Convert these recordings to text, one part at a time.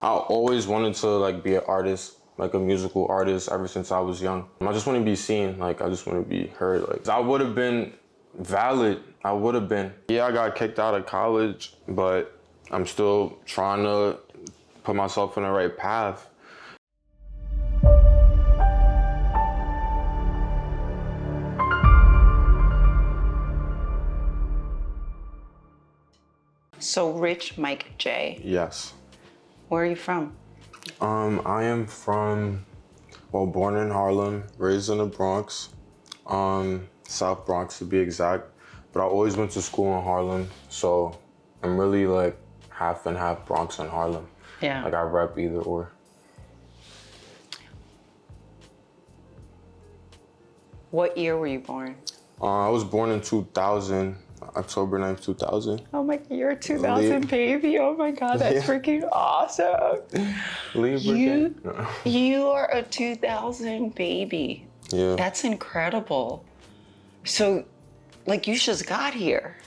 I always wanted to like be an artist, like a musical artist ever since I was young. I just want to be seen, like I just want to be heard. Like I would have been valid, I would have been. Yeah, I got kicked out of college, but I'm still trying to put myself in the right path. So Rich Mike J. Yes. Where are you from? I am from, well, born in Harlem, raised in the Bronx, South Bronx to be exact. But I always went to school in Harlem, so I'm really like half and half Bronx and Harlem. Yeah. Like I rep either or. What year were you born? I was born in 2000, October 9th, 2000. Oh my, you're a 2000 baby. Oh my God, that's freaking awesome. You are a 2000 baby. Yeah. That's incredible. So, like, you just got here.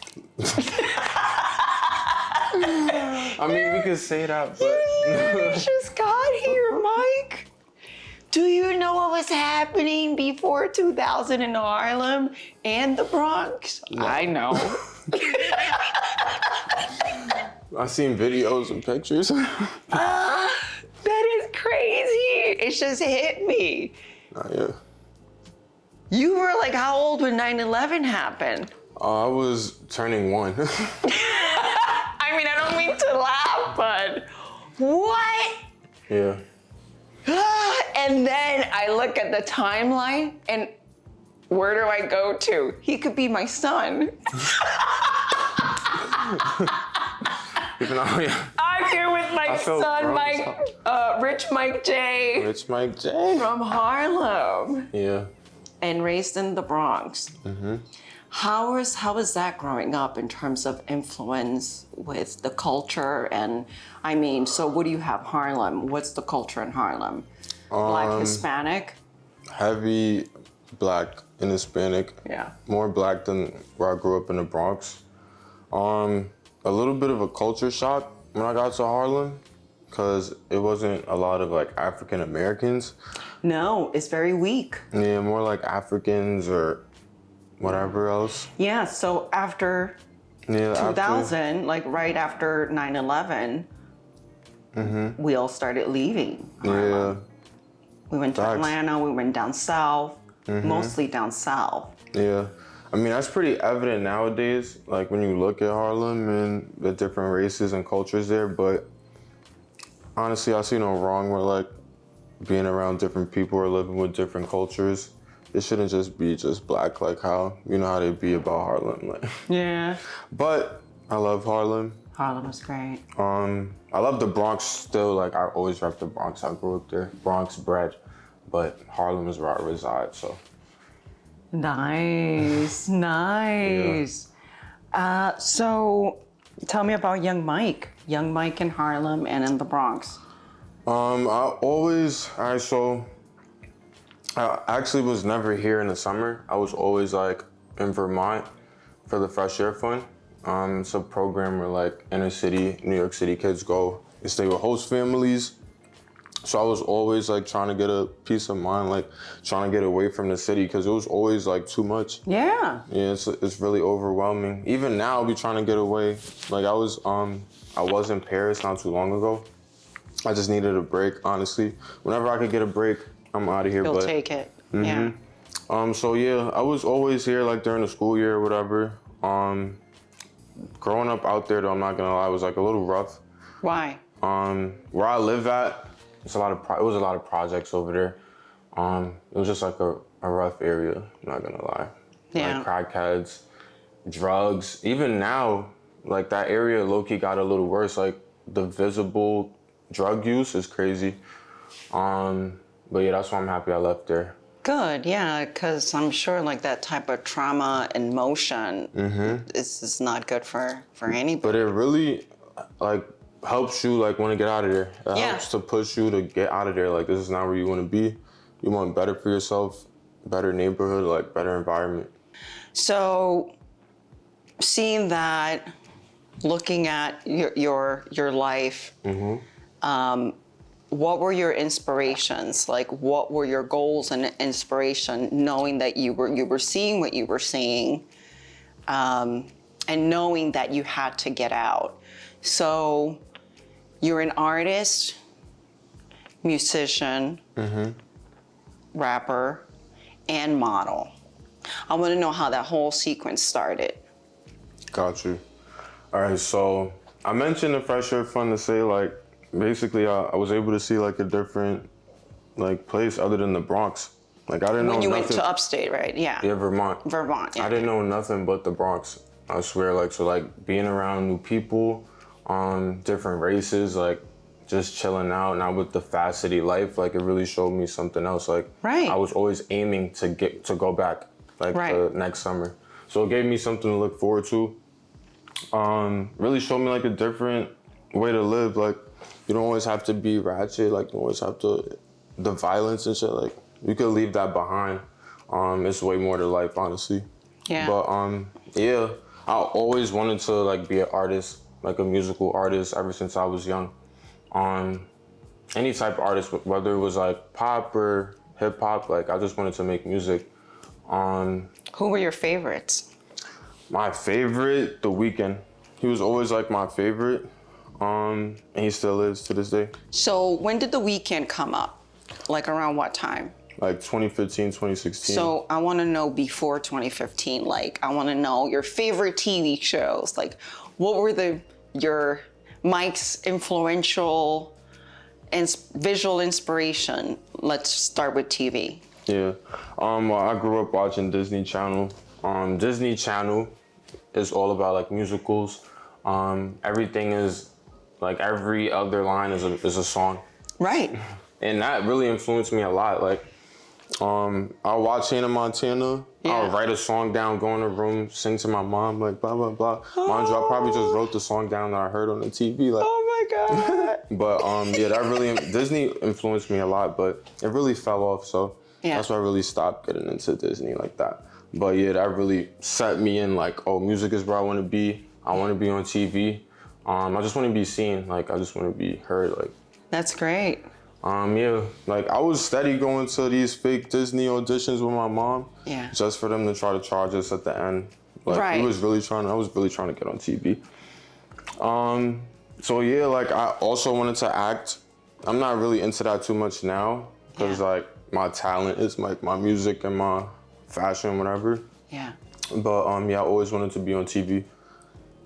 I mean, we could say that, but You just got here, Mike. Do you know what was happening before 2000 in Harlem and the Bronx? No. I know. I seen videos and pictures. That is crazy. It just hit me. Yeah. You were like, how old when 9/11 happened? I was turning 1. I mean, I don't mean to laugh, but what? Yeah. And then I look at the timeline and where do I go to? He could be my son. Even though, yeah. I'm here with my son, Rich Mike J. Rich Mike J. From Harlem. Yeah. And raised in the Bronx. Mm-hmm. How is that growing up in terms of influence with the culture? And I mean, so what do you have Harlem? What's the culture in Harlem? Black, Hispanic? Heavy Black and Hispanic. Yeah. More Black than where I grew up in the Bronx. A little bit of a culture shock when I got to Harlem, because it wasn't a lot of like African Americans. No, it's very weak. Yeah, more like Africans or whatever else. Yeah, so after 2000, like right after 9/11, we all started leaving Harlem. Yeah. We went to Atlanta, we went down south, mostly down south. Yeah. I mean, that's pretty evident nowadays, like when you look at Harlem and the different races and cultures there, but honestly, I see no wrong with like being around different people or living with different cultures. It shouldn't just be just Black, like how, you know how they be about Harlem. Like. Yeah. But I love Harlem. Harlem was great. I love the Bronx still, like I always rep the Bronx. I grew up there, Bronx bred, but Harlem is where I reside, so. Nice, nice. Yeah. So tell me about Young Mike in Harlem and in the Bronx. I actually was never here in the summer. I was always like in Vermont for the Fresh Air Fund. It's a program where like inner city, New York City kids go and stay with host families. So I was always like trying to get a peace of mind, like trying to get away from the city because it was always like too much. Yeah. Yeah, it's really overwhelming. Even now, I'll be trying to get away. Like I was in Paris not too long ago. I just needed a break, honestly. Whenever I could get a break, I'm out of here. You'll take it. Yeah. So yeah, I was always here like during the school year or whatever. Growing up out there though, I'm not gonna lie, it was like a little rough. Why? Where I live at, it was a lot of projects over there. It was just like a rough area, I'm not gonna lie. Yeah. Like crackheads, drugs. Even now, like that area low-key got a little worse. Like the visible drug use is crazy. But yeah, that's why I'm happy I left there. Good, yeah, because I'm sure like that type of trauma and motion is not good for anybody. But it really like helps you like want to get out of there. It helps to push you to get out of there. Like this is not where you want to be. You want better for yourself, better neighborhood, like better environment. So seeing that, looking at your life, what were your inspirations? Like, what were your goals and inspiration, knowing that you were seeing what you were seeing, and knowing that you had to get out? So you're an artist, musician, rapper, and model. I want to know how that whole sequence started. Got you. All right, so I mentioned the Fresh Air Fund to say, like, basically I was able to see like a different like place other than the Bronx. Like I didn't know When you nothing. went to upstate, right? Yeah. Yeah, Vermont. Vermont, yeah. I didn't know nothing but the Bronx. I swear, like, so like being around new people, different races, like just chilling out, not with the fast city life, like it really showed me something else. Like Right. I was always aiming to go back like Right. the next summer. So it gave me something to look forward to. Really showed me like a different way to live. Like you don't always have to be ratchet, like you don't always have to the violence and shit, like you could leave that behind. It's way more to life, honestly. Yeah. But yeah, I always wanted to like be an artist, like a musical artist ever since I was young. Any type of artist, whether it was like pop or hip hop, like I just wanted to make music. Who were your favorites? My favorite, The Weeknd. He was always like my favorite, and he still is to this day. So when did The Weeknd come up? Like around what time? Like 2015, 2016. So I want to know before 2015. Like I want to know your favorite TV shows. Like what were your Mike's influential and visual inspiration? Let's start with TV. Yeah. Well, I grew up watching Disney Channel. Disney Channel is all about like musicals. Everything is like every other line is a song. Right. And that really influenced me a lot. Like, I'll watch Hannah Montana. Yeah. I'll write a song down, go in a room, sing to my mom, like blah, blah, blah. Mind you, I probably just wrote the song down that I heard on the TV. Like, Oh my God. but yeah, that really, Disney influenced me a lot, but it really fell off. So Yeah. that's why I really stopped getting into Disney like that. But yeah, that really set me in like, oh, music is where I want to be. I want to be on TV. I just want to be seen. Like, I just want to be heard. Like, That's great. yeah, like I was steady going to these fake Disney auditions with my mom. Yeah. Just for them to try to charge us at the end. Like Right. I was really trying to get on TV. So yeah, like I also wanted to act. I'm not really into that too much now because Yeah. like my talent is like my music and my fashion, whatever. Yeah. But yeah, I always wanted to be on TV.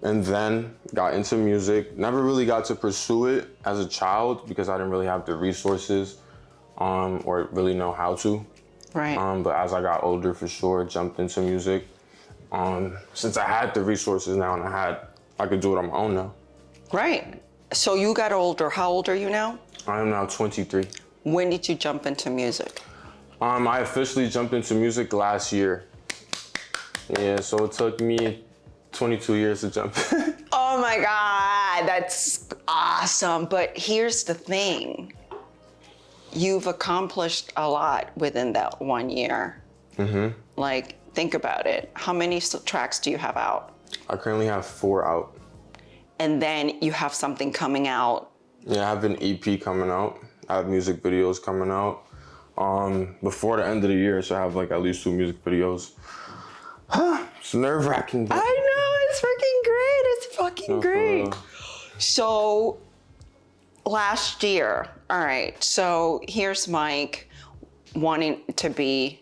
And then got into music. Never really got to pursue it as a child because I didn't really have the resources or really know how to. Right. But as I got older, for sure, jumped into music. Since I had the resources now and I could do it on my own now. Right. So you got older. How old are you now? I am now 23. When did you jump into music? I officially jumped into music last year. Yeah, so it took me 22 years to jump. Oh my God, that's awesome. But here's the thing. You've accomplished a lot within that 1 year. Mm-hmm. Like, think about it. How many tracks do you have out? I currently have 4 out. And then you have something coming out. Yeah, I have an EP coming out. I have music videos coming out. Before the end of the year, I should have like at least 2 music videos. It's nerve-wracking. But I know, it's freaking great. It's fucking no, for great. real. So last year, all right, so here's Mike wanting to be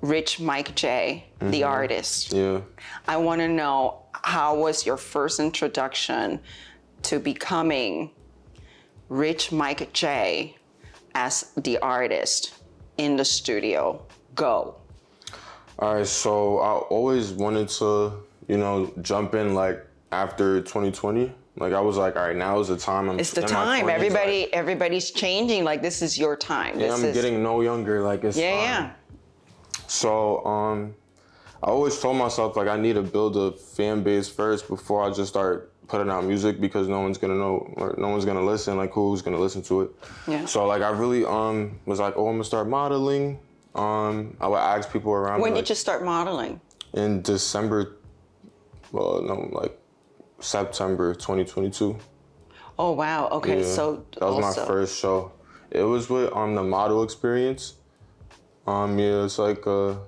Rich Mike J, the artist. Yeah. I want to know, how was your first introduction to becoming Rich Mike J as the artist in the studio? Go. All right, so I always wanted to, jump in like after 2020. Like I was like, all right, now is the time. It's the in my time. 20s, Everybody's changing. Like, this is your time. Yeah, I'm getting no younger. Like it's Yeah, fine. yeah. So I always told myself like I need to build a fan base first before I just start putting out music because no one's gonna know or no one's gonna listen. Like who's gonna listen to it? Yeah. So like I really was like, oh, I'm gonna start modeling. I would ask people around. When me, did you start modeling? In December. Well, no, like September 2022. Oh wow. Okay. Yeah, So that was also, my first show. It was with the model experience. Yeah, it's like a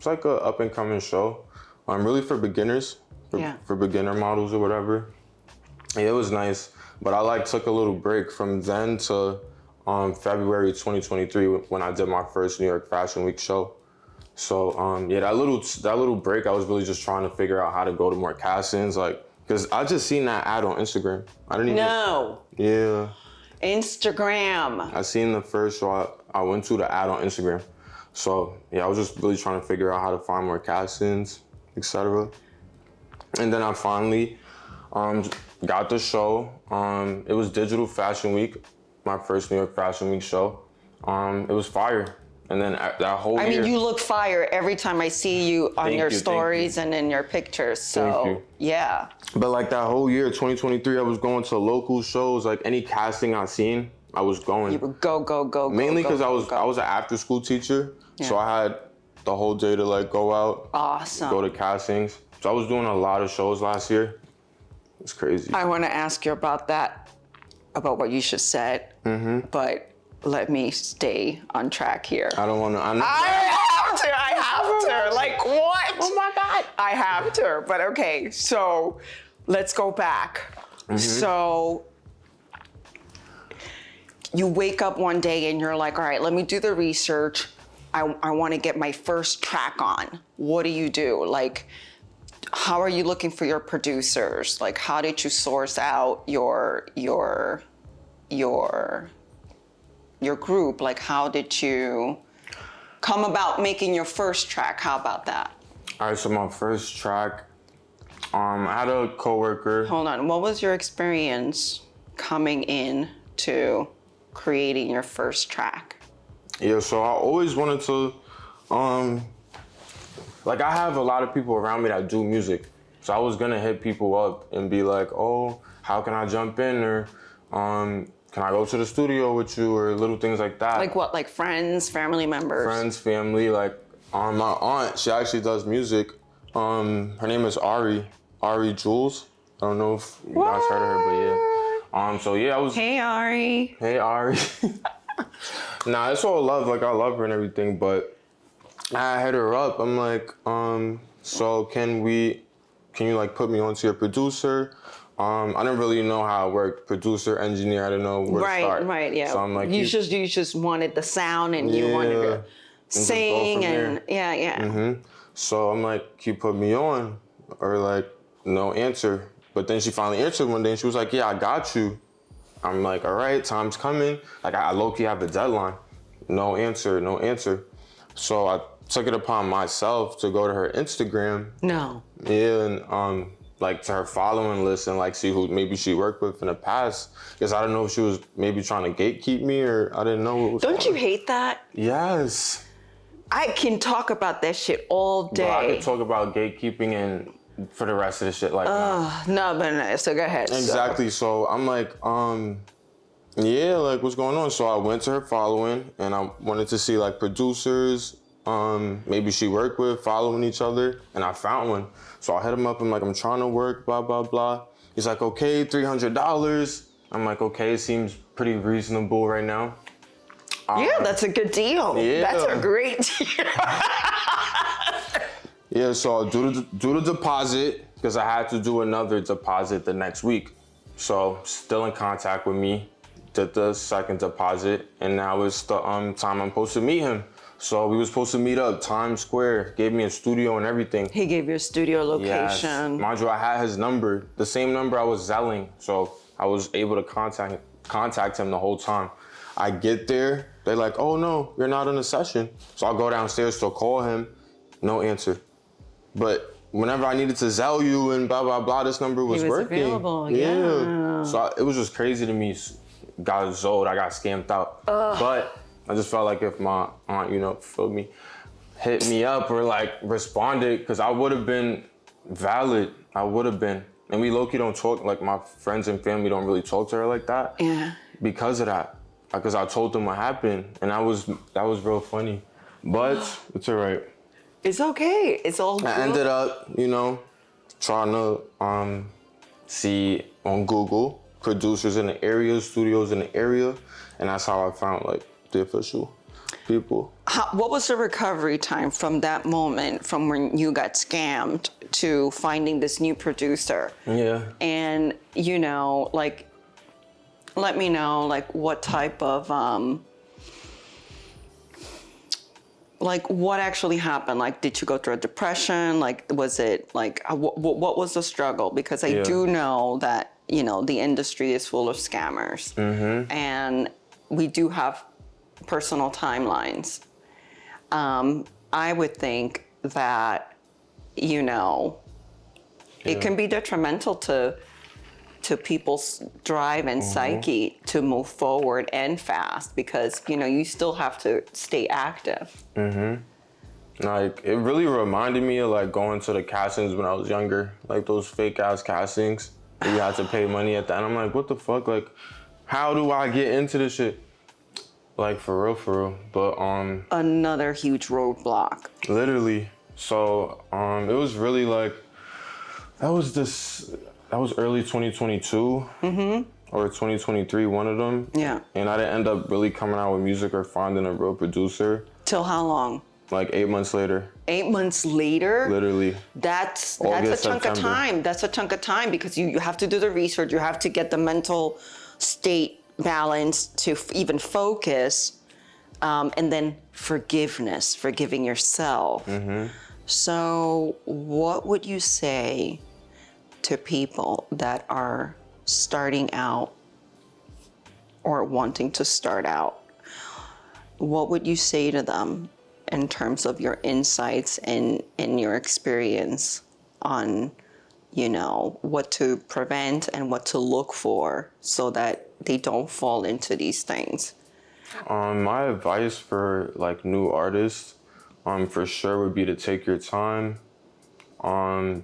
up and coming show. Really for beginners, Yeah. for beginner models or whatever. Yeah, it was nice, but I like took a little break from then to February 2023 when I did my first New York Fashion Week show. So yeah, that little break, I was really just trying to figure out how to go to more castings, like, cause I just seen that ad on Instagram. I didn't even. No. Yeah, Instagram. I seen the first show I went to the ad on Instagram. So yeah, I was just really trying to figure out how to find more castings, etc. And then I finally got the show. It was Digital Fashion Week, my first New York Fashion Week show. It was fire. And then that whole year. I mean, you look fire every time I see you on your stories and in your pictures. So, yeah. But like that whole year, 2023, I was going to local shows. Like any casting I seen, I was going. You would go. Mainly because I was an after school teacher, so I had the whole day to like go out, go to castings. So I was doing a lot of shows last year. It's crazy. I want to ask you about that, about what you just said, but let me stay on track here. I don't want to. I have to. Like what? Oh my God. I have to. But okay, so let's go back. So you wake up one day and you're like, all right, let me do the research. I want to get my first track on. What do you do? Like, how are you looking for your producers? Like, how did you source out your group? Like, how did you come about making your first track? How about that? All right, so my first track, I had a coworker. Hold on, what was your experience coming in to creating your first track? Yeah, so I always wanted to, like I have a lot of people around me that do music. So I was gonna hit people up and be like, oh, how can I jump in? Or can I go to the studio with you? Or little things like that. Like what, like friends, family members? Friends, family, like my aunt, she actually does music. Her name is Ari Jules. I don't know if you guys heard of her, but yeah. So yeah, I was. Hey Ari. Hey Ari. Nah, it's all love. Like I love her and everything, but I hit her up. I'm like, so can you like put me onto your producer? I didn't really know how it worked. Producer, engineer, I didn't know where to start. Right, yeah. So I'm like, you just wanted the sound and you wanted to sing and yeah. So I'm like, can you put me on? Or like, no answer. But then she finally answered one day and she was like, yeah, I got you. I'm like, all right, time's coming. Like I low-key have a deadline. No answer. So I took it upon myself to go to her Instagram. No. Yeah, and like to her following list and like see who maybe she worked with in the past. Because I don't know if she was maybe trying to gatekeep me or I didn't know what was Don't you hate that? Yes. I can talk about that shit all day. But I could talk about gatekeeping and for the rest of the shit like no, so go ahead. Exactly. So I'm like, yeah, like what's going on? So I went to her following and I wanted to see like producers, maybe she worked with, following each other, and I found one. So I hit him up, I'm like, I'm trying to work, blah, blah, blah. He's like, okay, $300. I'm like, okay, seems pretty reasonable right now. Yeah, that's a good deal. Yeah. That's a great deal. Yeah, so do the deposit, because I had to do another deposit the next week. So still in contact with me, did the second deposit, and now it's the time I'm supposed to meet him. So we were supposed to meet up Times Square, gave me a studio and everything. He gave you a studio location. Yes. Mind you, I had his number, the same number I was zelling, so I was able to contact him the whole time. I get there, they're like, oh no, you're not in a session. So I go downstairs to call him, no answer. But whenever I needed to zell you and blah, blah, blah, this number was working. Available, yeah. So it was just crazy to me. Got zolled, I got scammed out. But I just felt like if my aunt, feel me, hit me up or like responded, because I would have been valid. I would have been. And we low-key don't talk, like my friends and family don't really talk to her like that. Yeah. Because of that. Because I told them what happened, and that was real funny. But it's all right. It's okay. It's all good. I ended up, trying to see on Google producers in the area, studios in the area, and that's how I found like the official people. What was the recovery time from that moment, from when you got scammed to finding this new producer? Yeah. And, you know, like, let me know, like, what type of, like, what actually happened? Like, did you go through a depression? Like, was it, like, what was the struggle? Because I do know that, you know, the industry is full of scammers. Mm-hmm. And we do have personal timelines. I would think that, you know, it can be detrimental to people's drive and psyche to move forward and fast, because, you know, you still have to stay active. Like, it really reminded me of like going to the castings when I was younger, like those fake ass castings where you had to pay money at the end. I'm like, what the fuck? Like, how do I get into this shit? Like, for real. But Another huge roadblock. literally. So it was really like, that was early 2022 or 2023, one of them. Yeah. And I didn't end up really coming out with music or finding a real producer. Till how long? Like 8 months later. 8 months later? Literally. That's August, a chunk of September. time. That's a chunk of time, because you have to do the research. You have to get the mental state balance to even focus. And then forgiving yourself. So what would you say to people that are starting out or wanting to start out? What would you say to them in terms of your insights and your experience on, you know, what to prevent and what to look for so that they don't fall into these things? My advice for like new artists, for sure would be to take your time,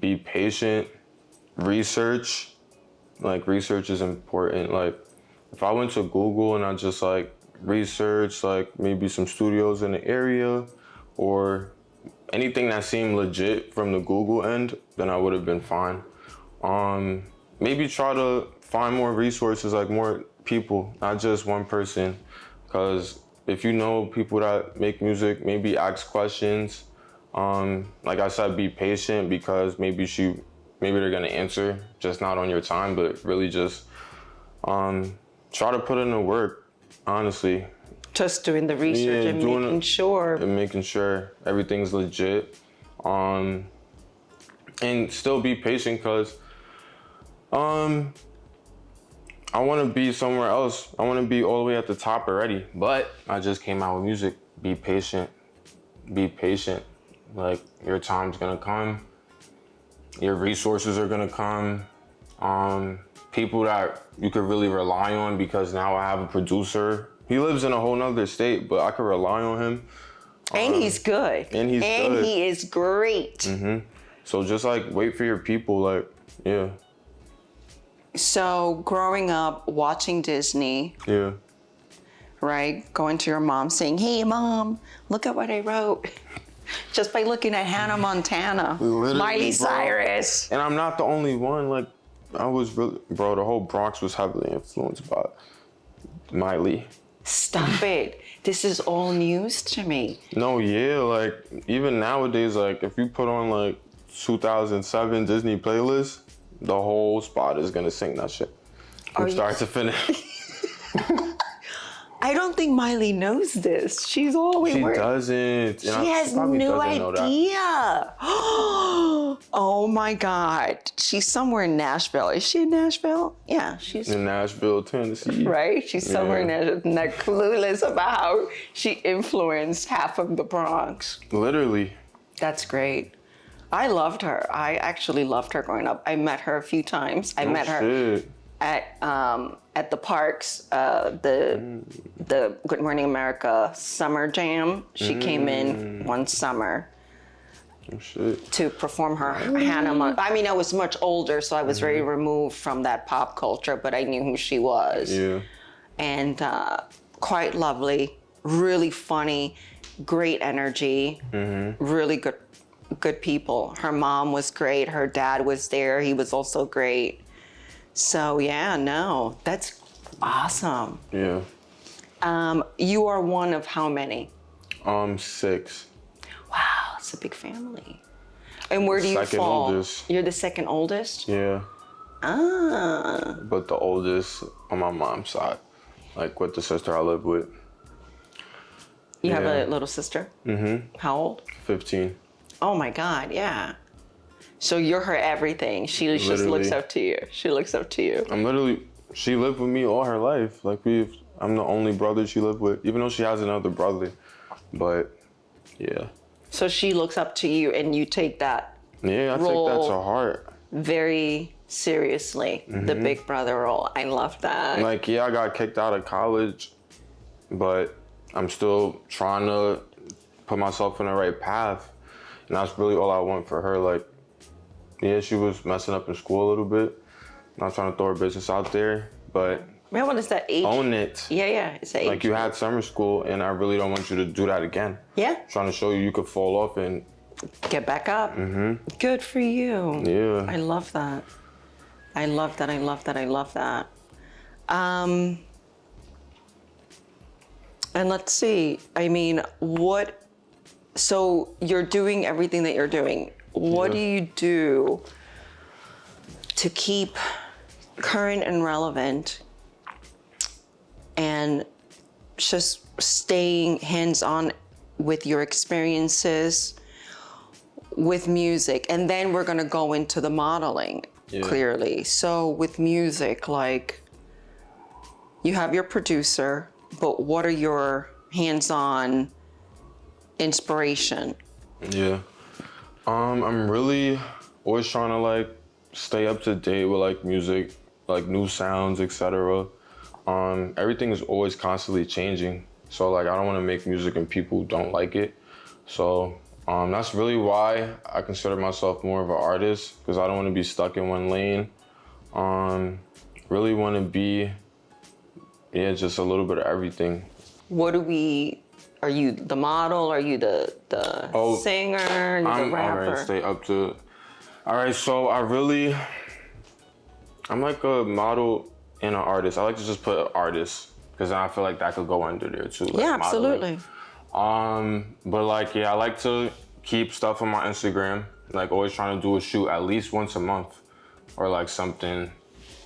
be patient, research. Like, research is important. Like, if I went to Google and I just like researched like maybe some studios in the area or anything that seemed legit from the Google end, then I would have been fine. Maybe try to find more resources, like more people, not just one person. Because if you know people that make music, maybe ask questions. Like I said, be patient, because maybe they're gonna answer, just not on your time, but really just try to put in the work, honestly. Just doing the research and making sure everything's legit. And still be patient, because I want to be somewhere else. I want to be all the way at the top already. But I just came out with music. Be patient. Be patient. Like, your time's gonna come. Your resources are gonna come. People that you could really rely on, because now I have a producer. He lives in a whole nother state, but I could rely on him. And he's good. And good. He is great. So just like wait for your people, like, yeah. So growing up, watching Disney, Yeah. right? Going to your mom saying, "Hey, Mom, look at what I wrote." Just by looking at Hannah Montana, Literally, Miley bro. Cyrus. And I'm not the only one. Like, I was really, bro, the whole Bronx was heavily influenced by Miley. Stop it. This is all news to me. No, yeah, like, even nowadays, like, if you put on, like, 2007 Disney playlist, the whole spot is gonna sing that shit from start to finish. I don't think Miley knows this. She's always She doesn't. She has no idea. Oh my God. She's somewhere in Nashville. Is she in Nashville? Yeah, she's In Nashville, Tennessee. right. She's somewhere in Nashville, not clueless about how she influenced half of the Bronx. Literally. That's great. I loved her. I actually loved her growing up. I met her a few times. I met her at the parks, the Good Morning America Summer Jam. She came in one summer to perform her Hannah Montana. I mean, I was much older, so I was very removed from that pop culture, but I knew who she was. Yeah. And quite lovely, really funny, great energy, really good people. Her mom was great. Her dad was there. He was also great. So yeah, no, that's awesome. Yeah. You are one of how many? 6. Wow, it's a big family. And where do you Second fall? oldest. You're the second oldest? Yeah. Ah. But the oldest on my mom's side, like with the sister I live with. You have Yeah. a little sister? Mm-hmm. How old? 15. Oh my God, yeah. So you're her everything. She just Literally. looks up to you. She looks up to you. She lived with me all her life. Like I'm the only brother she lived with, even though she has another brother. But yeah. So she looks up to you and you take that Yeah, I role take that to heart. very seriously, the big brother role. I love that. Like, yeah, I got kicked out of college, but I'm still trying to put myself in the right path. And that's really all I want for her. Like, yeah, she was messing up in school a little bit. Not trying to throw her business out there, but Man, what is that age? own it. Yeah, it's the age. Like, you had summer school, and I really don't want you to do that again. Yeah, Trying to show you could fall off and get back up. Good for you. yeah. I love that. I love that. I love that. I love that. And let's see. I mean, so you're doing everything that you're doing. What Yeah. do you do to keep current and relevant and just staying hands-on with your experiences with music? And then we're going to go into the modeling, clearly. So with music, like, you have your producer, but what are your hands-on inspiration? Yeah. I'm really always trying to like stay up to date with like music, like new sounds, etc. Everything is always constantly changing. So like I don't want to make music and people don't like it. So that's really why I consider myself more of an artist, because I don't want to be stuck in one lane. Really want to be, just a little bit of everything. Are you the model? Are you the singer? Are you the rapper? Alright, stay up to. Alright, so I'm like a model and an artist. I like to just put artist, because I feel like that could go under there too. Like Yeah, modeling. absolutely. But like, yeah, I like to keep stuff on my Instagram. Like always trying to do a shoot at least once a month, or like something,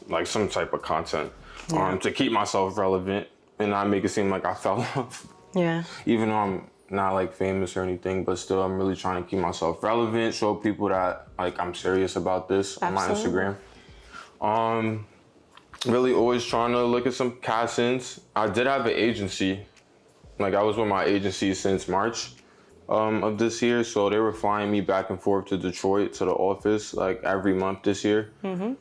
like some type of content, to keep myself relevant and not make it seem like I fell off. Yeah. Even though I'm not like famous or anything, but still I'm really trying to keep myself relevant, show people that like I'm serious about this on my Instagram. Really always trying to look at some castings. I did have an agency. Like I was with my agency since March of this year, so they were flying me back and forth to Detroit to the office like every month this year.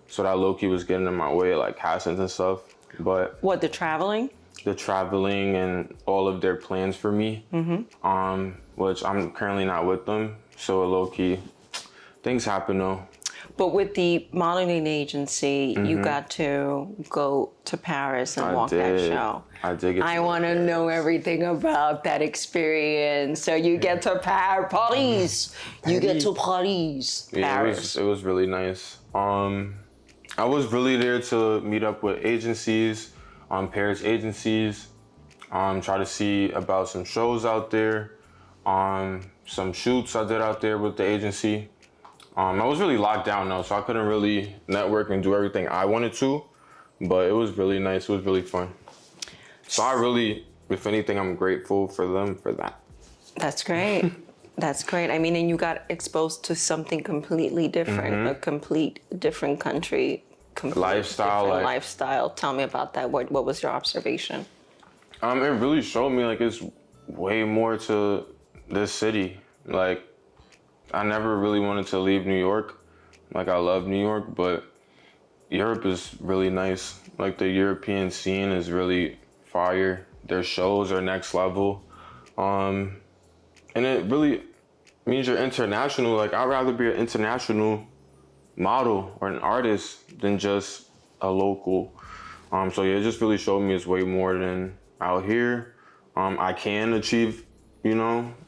So that low-key was getting in my way, like castings and stuff. But What, the traveling? the traveling and all of their plans for me, which I'm currently not with them. So low-key, things happen though. But with the modeling agency, you got to go to Paris and walk that show. I did. I want to know everything about that experience. So you get to Paris. You get to Paris. Yeah, Paris. it was really nice. I was really there to meet up with agencies, Paris agencies, try to see about some shows out there, some shoots I did out there with the agency. I was really locked down though, so I couldn't really network and do everything I wanted to, but it was really nice. It was really fun. So I really, if anything, I'm grateful for them for that. That's great. That's great. I mean, and you got exposed to something completely different, a complete different country, Lifestyle, different like- lifestyle. Tell me about that. What was your observation? It really showed me like it's way more to this city. Like I never really wanted to leave New York. Like I love New York, but Europe is really nice. Like the European scene is really fire. Their shows are next level. And it really means you're international. Like I'd rather be an international model or an artist than just a local. So yeah, it just really showed me it's way more than out here. I can achieve,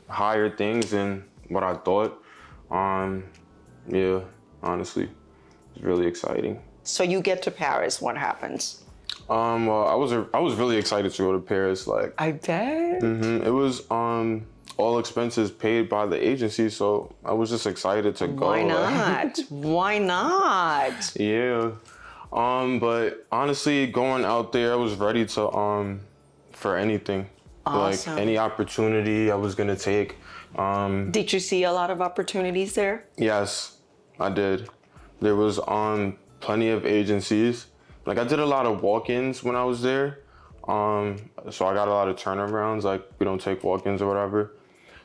higher things than what I thought. Yeah, honestly, it's really exciting. So you get to Paris, what happens? Well, I was really excited to go to Paris. Like, I bet. it was all expenses paid by the agency, so I was just excited to go. Why like- not? Why not? Yeah. But honestly, going out there, I was ready to for anything. Awesome. Like any opportunity I was gonna take. Did you see a lot of opportunities there? Yes, I did. There was plenty of agencies. Like I did a lot of walk-ins when I was there. So I got a lot of turnarounds, like we don't take walk-ins or whatever.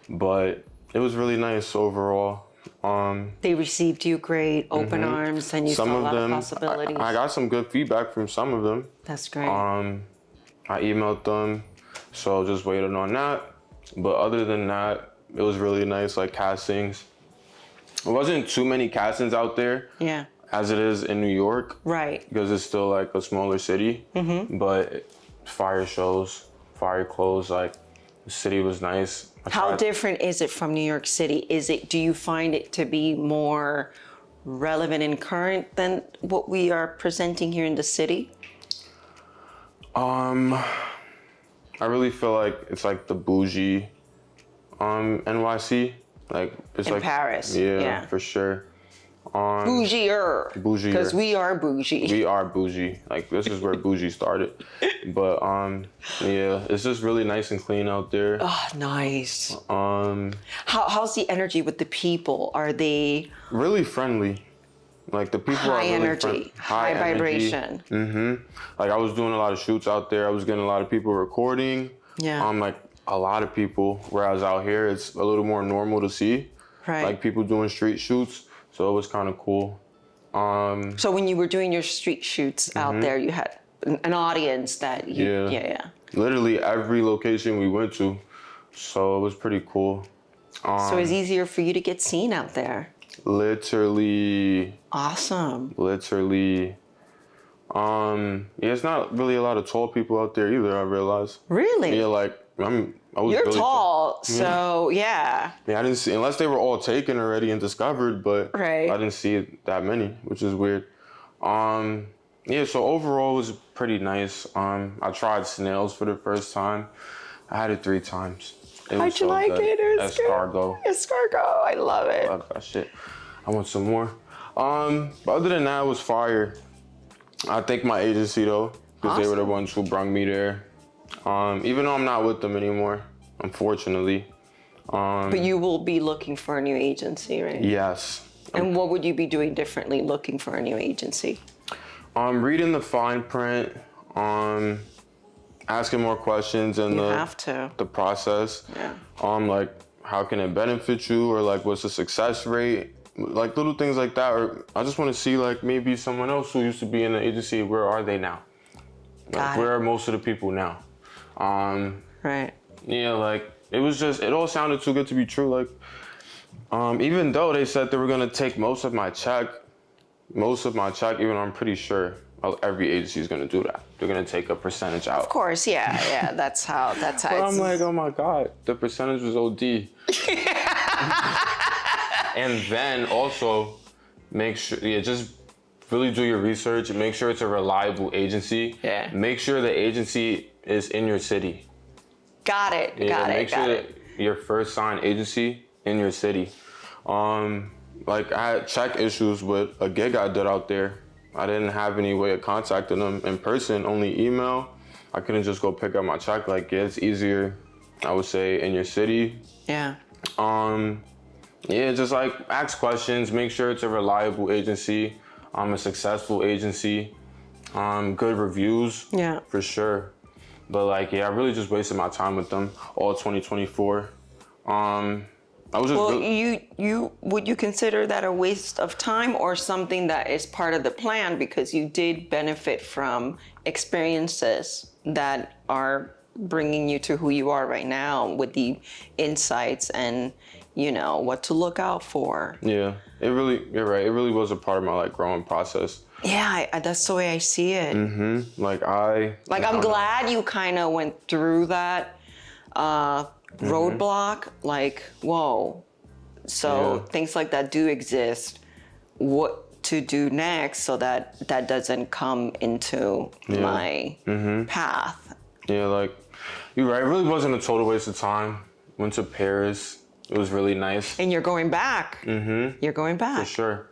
But it was really nice overall. They received you great, open arms, and you saw a lot of possibilities. I got some good feedback from some of them. That's great. I emailed them, so just waited on that. But other than that, it was really nice, like castings. There wasn't too many castings out there. Yeah. As it is in New York. Right. Because it's still like a smaller city. But fire shows, fire clothes, like the city was nice. How different is it from New York City? Do you find it to be more relevant and current than what we are presenting here in the city? I really feel like it's like the bougie NYC. Like it's In like Paris. Yeah, for sure. Bougier. Bougier. Because we are bougie. We are bougie. Like this is where bougie started. But yeah, it's just really nice and clean out there. Oh, nice. How's the energy with the people? Are they Really friendly. Like the people high are really energy, high vibration? Like I was doing a lot of shoots out there. I was getting a lot of people recording. Yeah. Like a lot of people. Whereas out here, it's a little more normal to see. Right. Like people doing street shoots. So it was kind of cool. So when you were doing your street shoots out there, you had an audience that you, yeah. Literally every location we went to. So it was pretty cool. So it's easier for you to get seen out there. Literally. Awesome. Literally. Yeah, it's not really a lot of tall people out there either, I realized. Really? Yeah, like I was You're really tall, so yeah. Yeah, I didn't see, unless they were all taken already and discovered, but Right. I didn't see that many, which is weird. Yeah, so overall it was pretty nice. I tried snails for the first time. I had it 3 times. It How'd was you so like good. it? It was good. Escargot. Escargot, I love it. Love that shit. I want some more. But other than that, it was fire. I thank my agency though, because they were the ones who brought me there. Even though I'm not with them anymore, unfortunately. But you will be looking for a new agency, right? Yes. And what would you be doing differently looking for a new agency? Reading the fine print, asking more questions in the process. Yeah. Like how can it benefit you, or like what's the success rate? Like little things like that. Or I just want to see like maybe someone else who used to be in the agency, where are they now? Like, where are most of the people now? Right. Yeah, like it all sounded too good to be true. Like, even though they said they were gonna take most of my check, even though I'm pretty sure every agency is gonna do that. They're gonna take a percentage out. Of course, yeah. That's how But I'm like, oh my God, the percentage was OD. And then also make sure, just really do your research and make sure it's a reliable agency. Yeah. Make sure the agency is in your city. Got it. Make sure that your first signed agency in your city. Like I had check issues with a gig I did out there. I didn't have any way of contacting them in person, only email. I couldn't just go pick up my check. Like, yeah, it's easier, I would say, in your city. Yeah. Yeah, just like ask questions, make sure it's a reliable agency, a successful agency, good reviews. Yeah. For sure. But like, yeah, I really just wasted my time with them all 2024. I was just would you consider that a waste of time or something that is part of the plan, because you did benefit from experiences that are bringing you to who you are right now with the insights and what to look out for. Yeah, you're right. It really was a part of my like growing process. Yeah, that's the way I see it. Like I'm glad you kind of went through that roadblock. Like, whoa. So things like that do exist. What to do next so that that doesn't come into my path. Yeah, like, you're right. It really wasn't a total waste of time. Went to Paris. It was really nice. And you're going back. You're going back. For sure.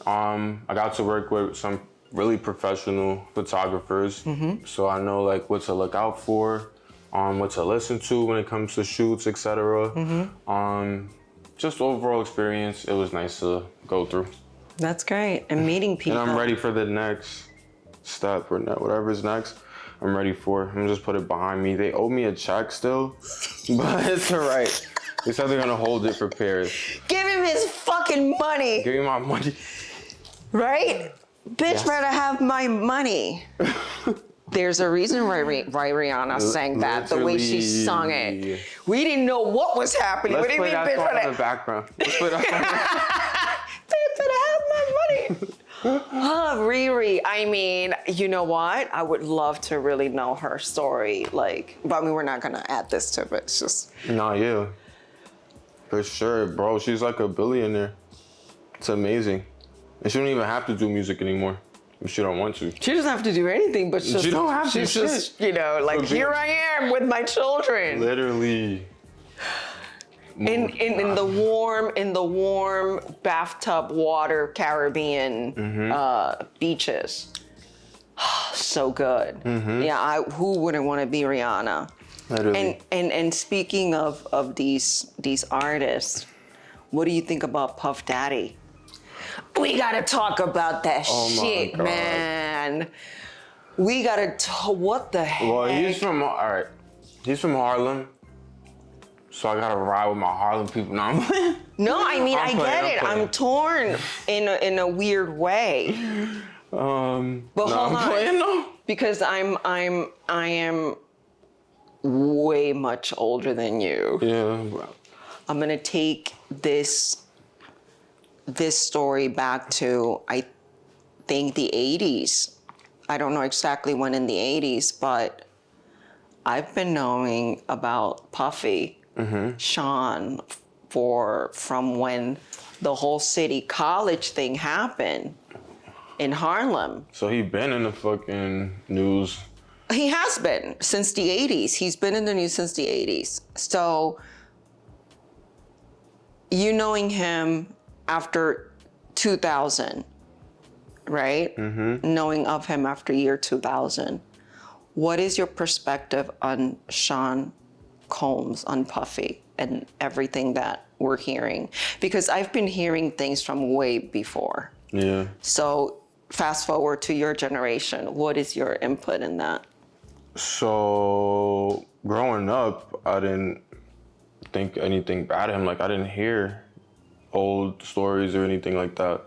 I got to work with some really professional photographers. So I know like what to look out for, what to listen to when it comes to shoots, etc. Just overall experience, it was nice to go through. That's great. And meeting people. And I'm ready for the next step or whatever's next. I'm ready for. I'm just put it behind me. They owe me a check still, but it's all right. They said they're gonna hold it for Paris. Give him his fucking money. Give me my money. Right? Bitch better have my money. There's a reason why Rihanna sang that, the way she sung it. We didn't know what was happening. Let's What do play you mean, that bitch song better? in the background. Let's play that song. Bitch better have my money. Riri, I mean, you know what? I would love to really know her story. Like, but I mean, we're not gonna add this to it. It's just. Nah, yeah. For sure, bro. She's like a billionaire. It's amazing. And she don't even have to do music anymore if she don't want to. She doesn't have to do anything, but just, she don't have to. She's just, you know, like, here I am with my children. Literally. In the warm bathtub water Caribbean beaches. So good. Yeah, who wouldn't want to be Rihanna? Literally. And speaking of these artists, what do you think about Puff Daddy? We gotta talk about that shit, man. We gotta what the heck? Well, he's from Harlem. So I gotta ride with my Harlem people now. No, I mean I get it. I'm torn in a weird way. But hold on, because I am way much older than you. Yeah. I'm gonna take this story back to I think the 80s. I don't know exactly when in the 80s, but I've been knowing about Puffy, Sean, from when the whole city college thing happened in Harlem. So he been in the fucking news. He has been since the 80s. He's been in the news since the 80s. So you knowing him after 2000, right? Knowing of him after year 2000. What is your perspective on Sean Combs, on Puffy, and everything that we're hearing? Because I've been hearing things from way before. Yeah. So fast forward to your generation. What is your input in that? So growing up, I didn't think anything bad of him. Like I didn't hear old stories or anything like that.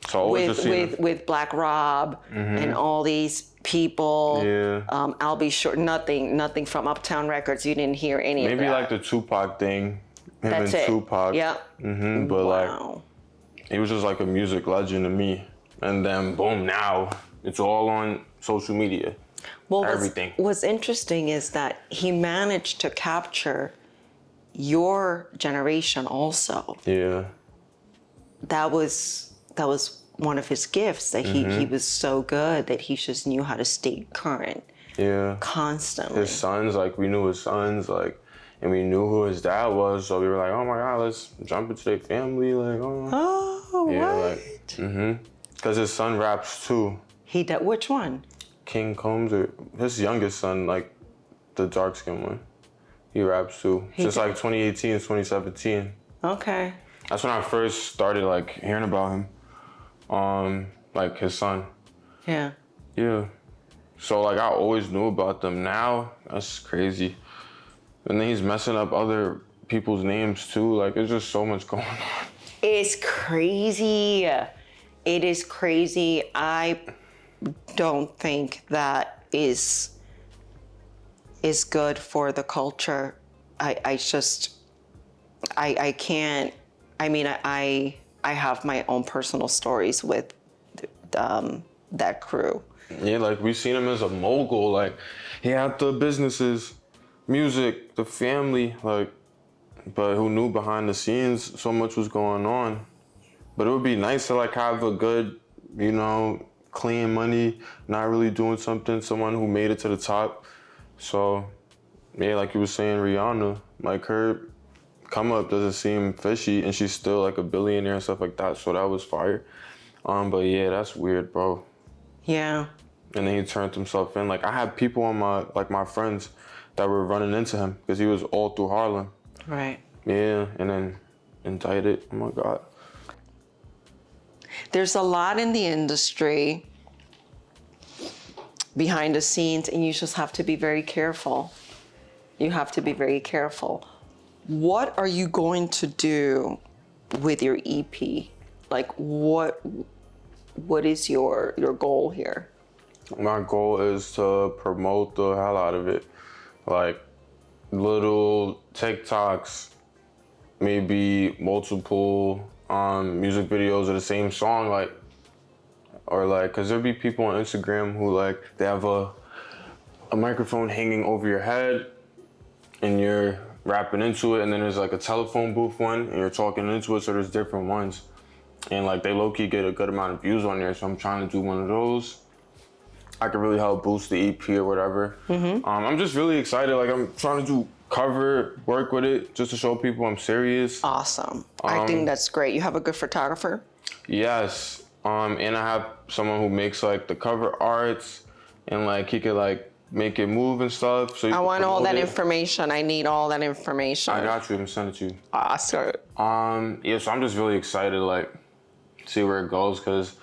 So with Black Rob and all these people. Yeah. I'll be sure nothing from Uptown Records. You didn't hear any of that. Maybe like the Tupac thing. Him That's and it. Tupac. Yeah. But like he was just like a music legend to me. And then boom, now it's all on social media. Well, everything. What's interesting is that he managed to capture your generation also. Yeah. That was one of his gifts, that he was so good that he just knew how to stay current. Yeah. Constantly. His sons, like we knew his sons, like, and we knew who his dad was, so we were like, oh my God, let's jump into their family, like, Oh, yeah, what? like, because his son raps too. He did, which one? King Combs, or his youngest son, like the dark skinned one. He raps too. Just like 2018, 2017. Okay. That's when I first started like hearing about him. Like his son. Yeah. Yeah. So like I always knew about them. Now, that's crazy. And then he's messing up other people's names too. Like it's just so much going on. It's crazy. It is crazy. I don't think that is good for the culture. I can't. I mean, I have my own personal stories with that crew. Yeah, like we seen him as a mogul. Like he had the businesses, music, the family. Like, but who knew behind the scenes so much was going on? But it would be nice to like have a good, you know, clean money, not really doing something, someone who made it to the top. So yeah, like you were saying, Rihanna, like her come up doesn't seem fishy, and she's still like a billionaire and stuff like that. So that was fire. But yeah, that's weird, bro. Yeah. And then he turned himself in. Like I had people on my friends that were running into him because he was all through Harlem. Right. Yeah, and then indicted. Oh my God. There's a lot in the industry behind the scenes, and you just have to be very careful. You have to be very careful. What are you going to do with your EP? Like, what is your goal here? My goal is to promote the hell out of it. Like little TikToks, maybe multiple music videos of the same song, like, or like, cause there'd be people on Instagram who like, they have a microphone hanging over your head and you're rapping into it, and then there's like a telephone booth one and you're talking into it, so there's different ones. And like they low-key get a good amount of views on there, so I'm trying to do one of those. I could really help boost the EP or whatever. I'm just really excited. Like I'm trying to do cover work with it just to show people I'm serious. Awesome. I think that's great. You have a good photographer? Yes. And I have someone who makes like the cover arts, and like he could like make it move and stuff. So I want all that information. I need all that information. I got you. I'm gonna send it to you. Awesome. Yeah. So I'm just really excited, like, see where it goes, because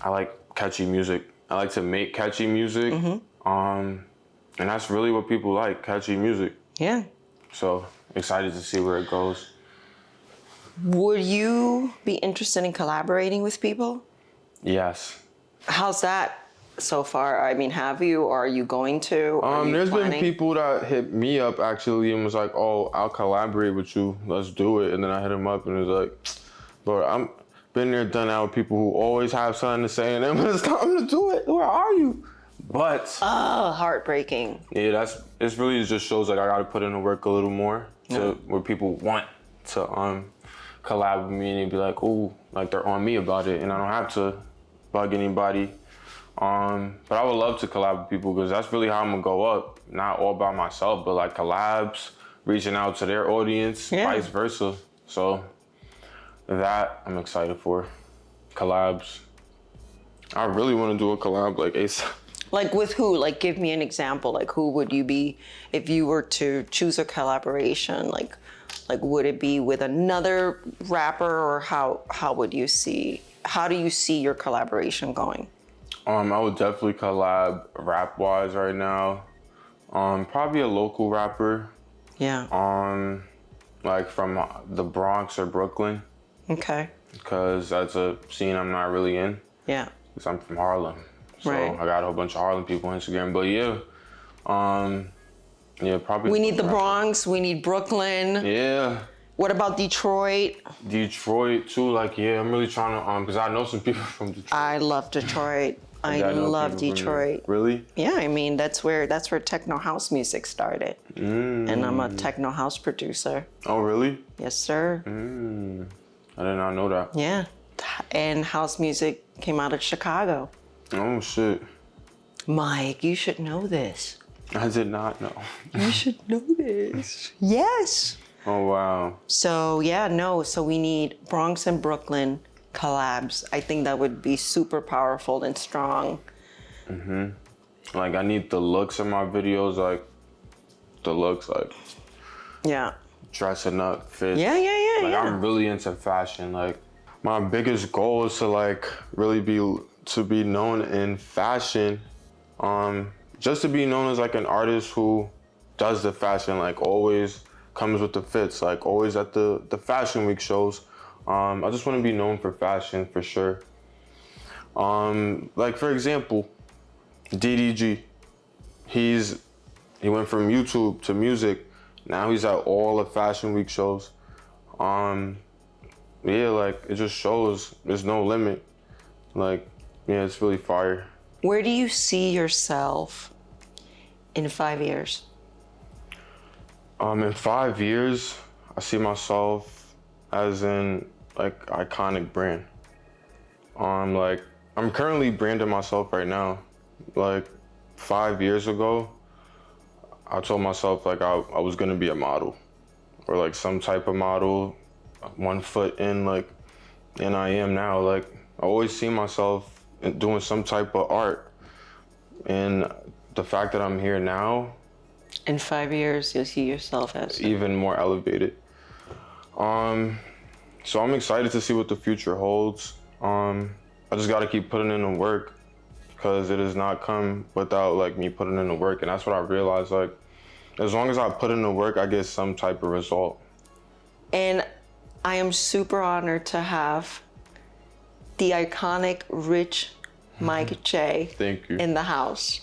I like catchy music. I like to make catchy music. And that's really what people like, catchy music. Yeah. So excited to see where it goes. Would you be interested in collaborating with people? Yes. How's that so far? I mean, have you, or are you going to? There's been people that hit me up actually and was like, oh, I'll collaborate with you. Let's do it. And then I hit him up and it was like, Lord, I'm been there, done that with people who always have something to say, and then when it's time to do it, where are you? But heartbreaking. yeah, it's really just shows like I gotta put in the work a little more to where people want to collab with me, and they'd be like, oh, like they're on me about it, and I don't have to bug anybody. But I would love to collab with people, because that's really how I'm gonna go up. Not all by myself, but like collabs, reaching out to their audience, vice versa. So that I'm excited for. Collabs. I really want to do a collab like ASAP. Like with who? Like give me an example. Like who would you be if you were to choose a collaboration? Like would it be with another rapper, or how do you see your collaboration going? I would definitely collab rap wise right now. Probably a local rapper. Yeah. Like from the Bronx or Brooklyn. Okay. Because that's a scene I'm not really in. Yeah. Because I'm from Harlem. So right. I got a whole bunch of Harlem people on Instagram. But yeah, probably. We need the Bronx, we need Brooklyn. Yeah. What about Detroit? Detroit too, like, yeah, I'm really trying to, because I know some people from Detroit. I love Detroit. I love Detroit. Really? Yeah, I mean, that's where techno house music started. And I'm a techno house producer. Oh, really? Yes, sir. I did not know that. Yeah. And house music came out of Chicago. Oh, shit. Mike, you should know this. I did not know. You should know this. Yes. Oh, wow. So, so we need Bronx and Brooklyn collabs. I think that would be super powerful and strong. Like, I need the looks in my videos, like, Yeah. dressing up, fit. Yeah. Like, I'm really into fashion. Like, my biggest goal is to, like, really be known in fashion. Just to be known as, like, an artist who does the fashion, like, always comes with the fits, like, always at the fashion week shows. I just want to be known for fashion, for sure. Like, for example, DDG. He went from YouTube to music. Now he's at all the fashion week shows. Yeah, like, it just shows there's no limit. Like, yeah, it's really fire. Where do you see yourself in 5 years? In 5 years, I see myself as in like iconic brand. Like I'm currently branding myself right now. Like 5 years ago, I told myself like I was gonna be a model or like some type of model, 1 foot in like, and I am now. Like I always see myself doing some type of art, and the fact that I'm here now, In 5 years, you'll see yourself as. even more elevated. So I'm excited to see what the future holds. I just got to keep putting in the work because it does not come without like me putting in the work, and that's what I realized. Like, as long as I put in the work, I get some type of result. And I am super honored to have the iconic Rich Mike J Thank you. in the house.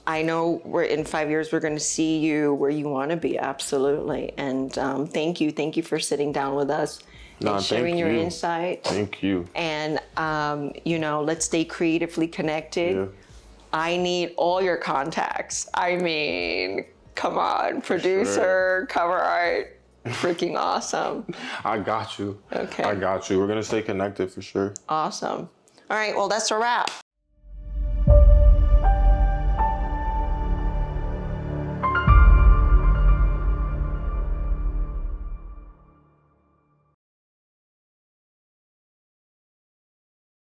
I know we're in 5 years, we're going to see you where you want to be, absolutely. And thank you for sitting down with us and sharing your insight. Thank you. And, let's stay creatively connected. Yeah. I need all your contacts. I mean, come on, producer, cover art, freaking awesome. I got you. Okay. I got you. We're going to stay connected for sure. Awesome. All right, well, that's a wrap.